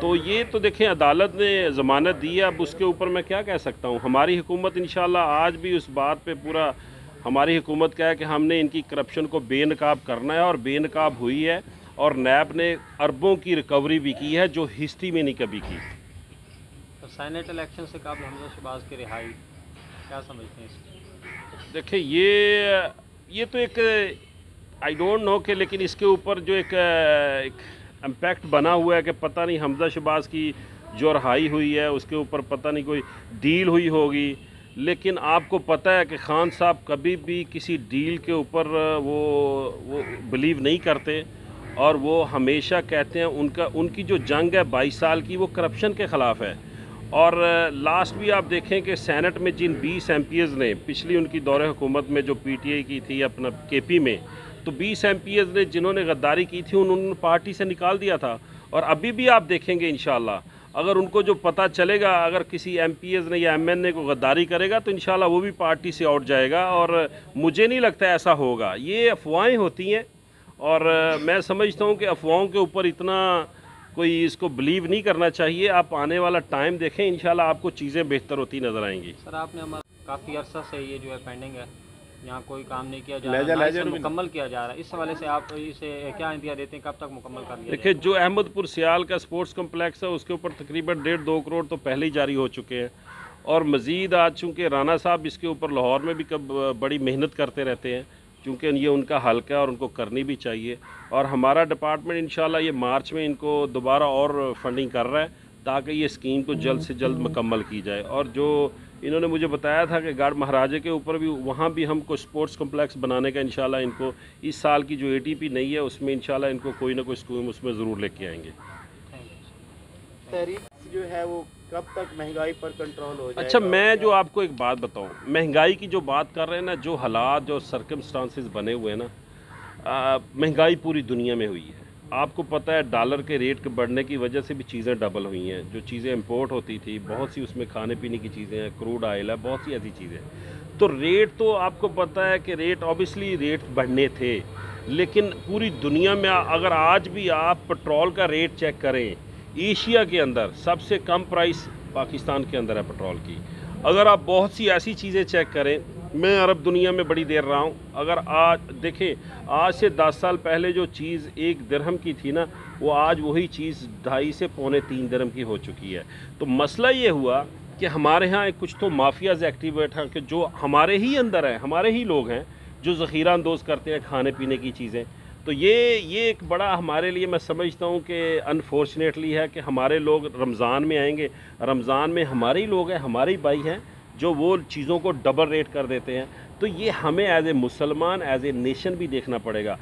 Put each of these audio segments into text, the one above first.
تو یہ تو دیکھیں عدالت نے ضمانت دی ہے, اب اس کے اوپر میں کیا کہہ سکتا ہوں. ہماری حکومت انشاءاللہ آج بھی اس بات پہ پورا ہماری حکومت کا ہے کہ ہم نے ان کی کرپشن کو بے نقاب کرنا ہے, اور بے نقاب ہوئی ہے, اور نیب نے اربوں کی ریکوری بھی کی ہے جو ہسٹری میں نہیں کبھی کی. سینیٹ الیکشن سے قبل حمزہ شہباز کی رہائی کیا سمجھتے ہیں اس کو؟ دیکھیں یہ تو ایک آئی ڈونٹ نو کہ, لیکن اس کے اوپر جو ایک امپیکٹ بنا ہوا ہے کہ پتہ نہیں حمزہ شہباز کی جو رہائی ہوئی ہے اس کے اوپر پتہ نہیں کوئی ڈیل ہوئی ہوگی. لیکن آپ کو پتہ ہے کہ خان صاحب کبھی بھی کسی ڈیل کے اوپر وہ بلیو نہیں کرتے, اور وہ ہمیشہ کہتے ہیں ان کی جو جنگ ہے 22 سال کی وہ کرپشن کے خلاف ہے. اور لاسٹ بھی آپ دیکھیں کہ سینٹ میں جن 20 ایم پیز نے پچھلی ان کی دور حکومت میں جو پی ٹی آئی کی تھی اپنا کے پی میں, تو 20 ایم پیز نے جنہوں نے غداری کی تھی انہوں نے پارٹی سے نکال دیا تھا. اور ابھی بھی آپ دیکھیں گے انشاءاللہ اگر ان کو جو پتہ چلے گا, اگر کسی ایم پی ایز نے یا ایم این اے کو غداری کرے گا تو انشاءاللہ وہ بھی پارٹی سے آؤٹ جائے گا. اور مجھے نہیں لگتا ایسا ہوگا, یہ افواہیں ہوتی ہیں, اور میں سمجھتا ہوں کہ افواہوں کے اوپر اتنا کوئی اس کو بلیو نہیں کرنا چاہیے. آپ آنے والا ٹائم دیکھیں, انشاءاللہ آپ کو چیزیں بہتر ہوتی نظر آئیں گی. سر آپ نے ہمارا کافی عرصہ سے یہ جو ہے پینڈنگ ہے, یہاں کوئی کام نہیں کیا جا رہا, اسے مکمل کیا جا رہا ہے, اس حوالے سے آپ اسے کیا انتظار دیتے ہیں, کب تک مکمل کر لیا جائے؟ دیکھیں جو احمد پور سیال کا سپورٹس کمپلیکس ہے اس کے اوپر تقریباً 1.5-2 کروڑ تو پہلے ہی جاری ہو چکے ہیں, اور مزید آج چونکہ رانا صاحب اس کے اوپر لاہور میں بھی بڑی محنت کرتے رہتے ہیں, چونکہ یہ ان کا حلقہ ہے اور ان کو کرنی بھی چاہیے. اور ہمارا ڈپارٹمنٹ انشاءاللہ یہ مارچ میں ان کو دوبارہ اور فنڈنگ کر رہا ہے تاکہ یہ اسکیم کو جلد سے جلد مکمل کی جائے. اور جو انہوں نے مجھے بتایا تھا کہ گاڑ مہاراجے کے اوپر بھی, وہاں بھی ہم کو سپورٹس کمپلیکس بنانے کا انشاءاللہ ان کو اس سال کی جو اے ٹی پی نہیں ہے اس میں انشاءاللہ ان کو کوئی نہ کوئی اسکیم اس میں ضرور لے کے آئیں گے. تحریک جو ہے وہ کب تک مہنگائی پر کنٹرول ہو جائے؟ اچھا میں جو آپ کو ایک بات بتاؤں, مہنگائی کی جو بات کر رہے ہیں نا, جو حالات جو سرکمسٹانسز بنے ہوئے ہیں نا, مہنگائی پوری دنیا میں ہوئی ہے. آپ کو پتہ ہے ڈالر کے ریٹ کے بڑھنے کی وجہ سے بھی چیزیں ڈبل ہوئی ہیں. جو چیزیں امپورٹ ہوتی تھی بہت سی اس میں کھانے پینے کی چیزیں ہیں, کروڈ آئل ہے, بہت سی ایسی چیزیں, تو ریٹ تو آپ کو پتہ ہے کہ ریٹ اوبیسلی ریٹ بڑھنے تھے. لیکن پوری دنیا میں اگر آج بھی آپ پٹرول کا ریٹ چیک کریں, ایشیا کے اندر سب سے کم پرائس پاکستان کے اندر ہے پٹرول کی. اگر آپ بہت سی ایسی چیزیں چیک کریں, میں عرب دنیا میں بڑی دیر رہا ہوں, اگر آج دیکھیں آج سے 10 سال پہلے جو چیز 1 درہم کی تھی نا, وہ آج وہی چیز 2.5 سے 3 درہم کی ہو چکی ہے. تو مسئلہ یہ ہوا کہ ہمارے ہاں کچھ تو مافیاز ایکٹیویٹ ہیں کہ جو ہمارے ہی اندر ہیں, ہمارے ہی لوگ ہیں جو ذخیرہ اندوز کرتے ہیں کھانے پینے کی چیزیں. تو یہ ایک بڑا ہمارے لیے میں سمجھتا ہوں کہ انفارچونیٹلی ہے کہ ہمارے لوگ رمضان میں آئیں گے, رمضان میں ہمارے ہی لوگ ہیں, ہمارے ہی بھائی ہیں جو وہ چیزوں کو ڈبل ریٹ کر دیتے ہیں. تو یہ ہمیں ایز اے مسلمان ایز اے نیشن بھی دیکھنا پڑے گا.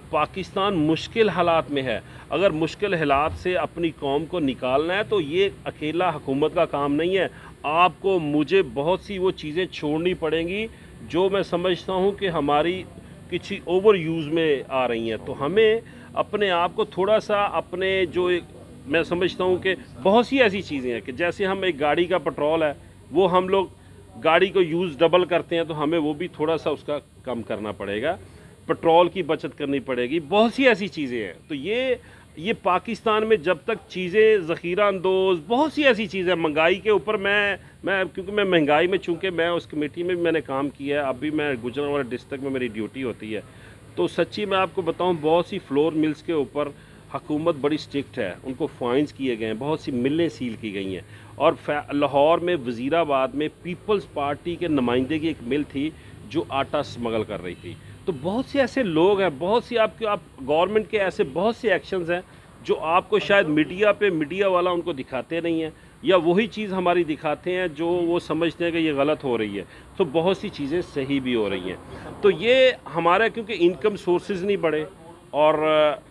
پاکستان مشکل حالات میں ہے, اگر مشکل حالات سے اپنی قوم کو نکالنا ہے تو یہ اکیلا حکومت کا کام نہیں ہے. آپ کو مجھے بہت سی وہ چیزیں چھوڑنی پڑیں گی جو میں سمجھتا ہوں کہ ہماری کسی اوور یوز میں آ رہی ہیں. تو ہمیں اپنے آپ کو تھوڑا سا اپنے جو میں سمجھتا ہوں کہ بہت سی ایسی چیزیں ہیں کہ جیسے ہم ایک گاڑی کا پٹرول ہے وہ ہم لوگ گاڑی کو یوز ڈبل کرتے ہیں, تو ہمیں وہ بھی تھوڑا سا اس کا کم کرنا پڑے گا, پٹرول کی بچت کرنی پڑے گی. بہت سی ایسی چیزیں ہیں. تو یہ پاکستان میں جب تک چیزیں ذخیرہ اندوز بہت سی ایسی چیزیں, مہنگائی کے اوپر میں کیونکہ میں مہنگائی میں چونکہ میں اس کمیٹی میں بھی میں نے کام کیا ہے, اب بھی میں گجرانوالہ ڈسٹرکٹ میں میری ڈیوٹی ہوتی ہے, تو سچی میں آپ کو بتاؤں بہت سی فلور ملز کے اوپر حکومت بڑی سٹرکٹ ہے, ان کو فائنز کیے گئے ہیں, بہت سی ملیں سیل کی گئی ہیں. اور لاہور میں وزیر آباد میں پیپلز پارٹی کے نمائندے کی ایک مل تھی جو آٹا اسمگل کر رہی تھی. تو بہت سے ایسے لوگ ہیں, بہت سی آپ گورنمنٹ کے ایسے بہت سے ایکشنز ہیں جو آپ کو شاید میڈیا والا ان کو دکھاتے نہیں ہیں, یا وہی چیز ہماری دکھاتے ہیں جو وہ سمجھتے ہیں کہ یہ غلط ہو رہی ہے. تو بہت سی چیزیں صحیح بھی ہو رہی ہیں. تو یہ ہمارا کیونکہ انکم سورسز نہیں بڑھے, اور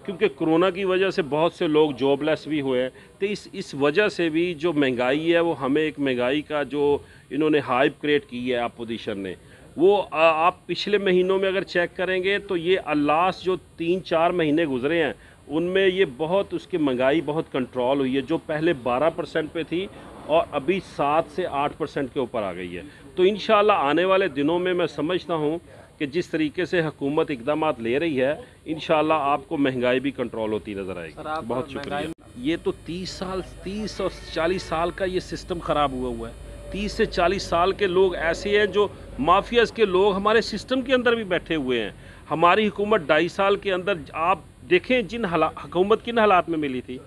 کیونکہ کرونا کی وجہ سے بہت سے لوگ جاب لیس بھی ہوئے ہیں, تو اس وجہ سے بھی جو مہنگائی ہے وہ ہمیں ایک مہنگائی کا جو انہوں نے ہائپ کریٹ کی ہے اپوزیشن نے, وہ آپ پچھلے مہینوں میں اگر چیک کریں گے تو یہ لاسٹ جو 3-4 مہینے گزرے ہیں ان میں یہ بہت اس کی مہنگائی بہت کنٹرول ہوئی ہے, جو پہلے 12% پہ تھی اور ابھی 7 سے 8% کے اوپر آ گئی ہے. تو انشاءاللہ آنے والے دنوں میں سمجھتا ہوں کہ جس طریقے سے حکومت اقدامات لے رہی ہے انشاءاللہ آپ کو مہنگائی بھی کنٹرول ہوتی نظر آئے گی. بہت شکریہ. یہ تو 30 اور 40 سال کا یہ سسٹم خراب ہوا ہے. 30 سے 40 سال کے لوگ ایسے ہیں جو مافیاز کے لوگ ہمارے سسٹم کے اندر بھی بیٹھے ہوئے ہیں. ہماری حکومت 2.5 سال کے اندر آپ دیکھیں جن حکومت کن حالات میں ملی تھی.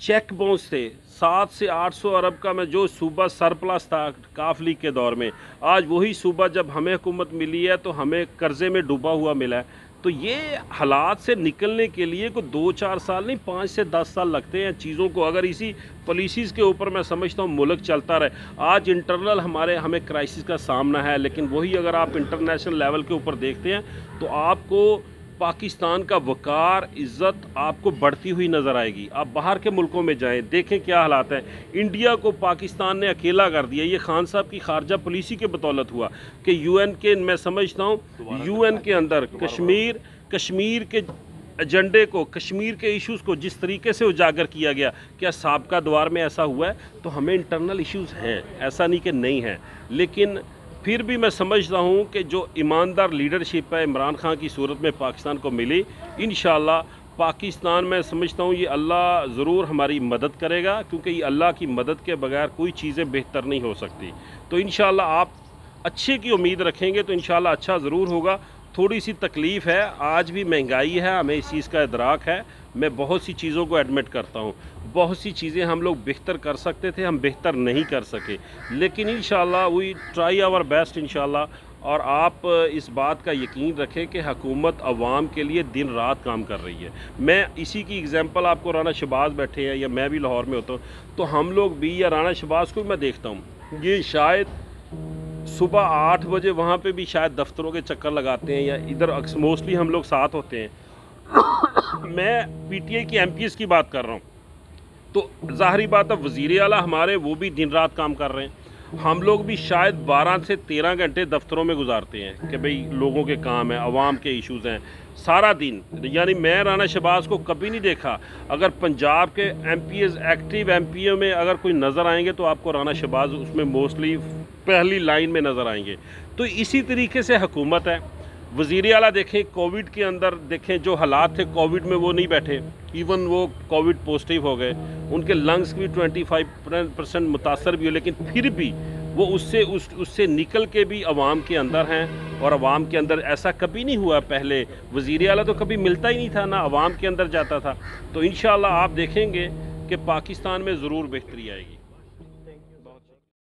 چیک باؤنس تھے 700 سے 800 ارب کا میں جو صوبہ سرپلس تھا کاف لیگ کے دور میں, آج وہی صوبہ جب ہمیں حکومت ملی ہے تو ہمیں قرضے میں ڈوبا ہوا ملا ہے. تو یہ حالات سے نکلنے کے لیے کوئی 2-4 سال نہیں 5 سے 10 سال لگتے ہیں چیزوں کو. اگر اسی پالیسیز کے اوپر میں سمجھتا ہوں ملک چلتا رہے. آج انٹرنل ہمیں کرائسس کا سامنا ہے, لیکن وہی اگر آپ انٹرنیشنل لیول کے اوپر دیکھتے ہیں تو آپ کو پاکستان کا وقار عزت آپ کو بڑھتی ہوئی نظر آئے گی. آپ باہر کے ملکوں میں جائیں دیکھیں کیا حالات ہیں. انڈیا کو پاکستان نے اکیلا کر دیا. یہ خان صاحب کی خارجہ پالیسی کے بدولت ہوا کہ یو این کے میں سمجھتا ہوں یو این کے اندر کشمیر کے ایجنڈے کو, کشمیر کے ایشوز کو جس طریقے سے اجاگر کیا گیا, کیا سابقہ دوار میں ایسا ہوا ہے؟ تو ہمیں انٹرنل ایشوز ہیں, ایسا نہیں کہ نہیں ہیں, لیکن پھر بھی میں سمجھتا ہوں کہ جو ایماندار لیڈرشپ ہے عمران خان کی صورت میں پاکستان کو ملی, انشاءاللہ پاکستان میں سمجھتا ہوں یہ اللہ ضرور ہماری مدد کرے گا, کیونکہ یہ اللہ کی مدد کے بغیر کوئی چیزیں بہتر نہیں ہو سکتی. تو انشاءاللہ آپ اچھے کی امید رکھیں گے تو انشاءاللہ اچھا ضرور ہوگا. تھوڑی سی تکلیف ہے, آج بھی مہنگائی ہے, ہمیں اس چیز کا ادراک ہے. میں بہت سی چیزوں کو ایڈمٹ کرتا ہوں, بہت سی چیزیں ہم لوگ بہتر کر سکتے تھے, ہم بہتر نہیں کر سکے, لیکن انشاءاللہ وی ٹرائی آور بیسٹ انشاءاللہ. اور آپ اس بات کا یقین رکھیں کہ حکومت عوام کے لیے دن رات کام کر رہی ہے. میں اسی کی اگزامپل آپ کو, رانا شہباز بیٹھے ہیں یا میں بھی لاہور میں ہوتا ہوں تو ہم لوگ بھی یا رانا شہباز کو بھی میں دیکھتا ہوں, یہ شاید صبح 8 بجے وہاں پہ بھی شاید دفتروں کے چکر لگاتے ہیں یا ادھر موسٹلی ہم لوگ ساتھ ہوتے ہیں. میں پی ٹی آئی کی ایم پیز کی بات کر رہا ہوں تو ظاہری بات ہے وزیر اعلیٰ ہمارے وہ بھی دن رات کام کر رہے ہیں. ہم لوگ بھی شاید 12 سے 13 گھنٹے دفتروں میں گزارتے ہیں کہ بھئی لوگوں کے کام ہیں, عوام کے ایشوز ہیں سارا دن. یعنی میں رانا شہباز کو کبھی نہیں دیکھا, اگر پنجاب کے M P As active M P O میں اگر کوئی نظر آئیں گے تو آپ کو رانا شہباز اس میں موسٹلی پہلی لائن میں نظر آئیں گے. تو اسی طریقے سے حکومت ہے. وزیر اعلیٰ دیکھیں کووڈ کے اندر دیکھیں جو حالات تھے کووڈ میں وہ نہیں بیٹھے, ایون وہ کووڈ پازیٹیو ہو گئے, ان کے لنگس بھی 25% متاثر بھی ہو, لیکن پھر بھی وہ اس سے نکل کے بھی عوام کے اندر ہیں. اور عوام کے اندر ایسا کبھی نہیں ہوا, پہلے وزیر اعلیٰ تو کبھی ملتا ہی نہیں تھا, نہ عوام کے اندر جاتا تھا. تو انشاءاللہ آپ دیکھیں گے کہ پاکستان میں ضرور بہتری آئے گی.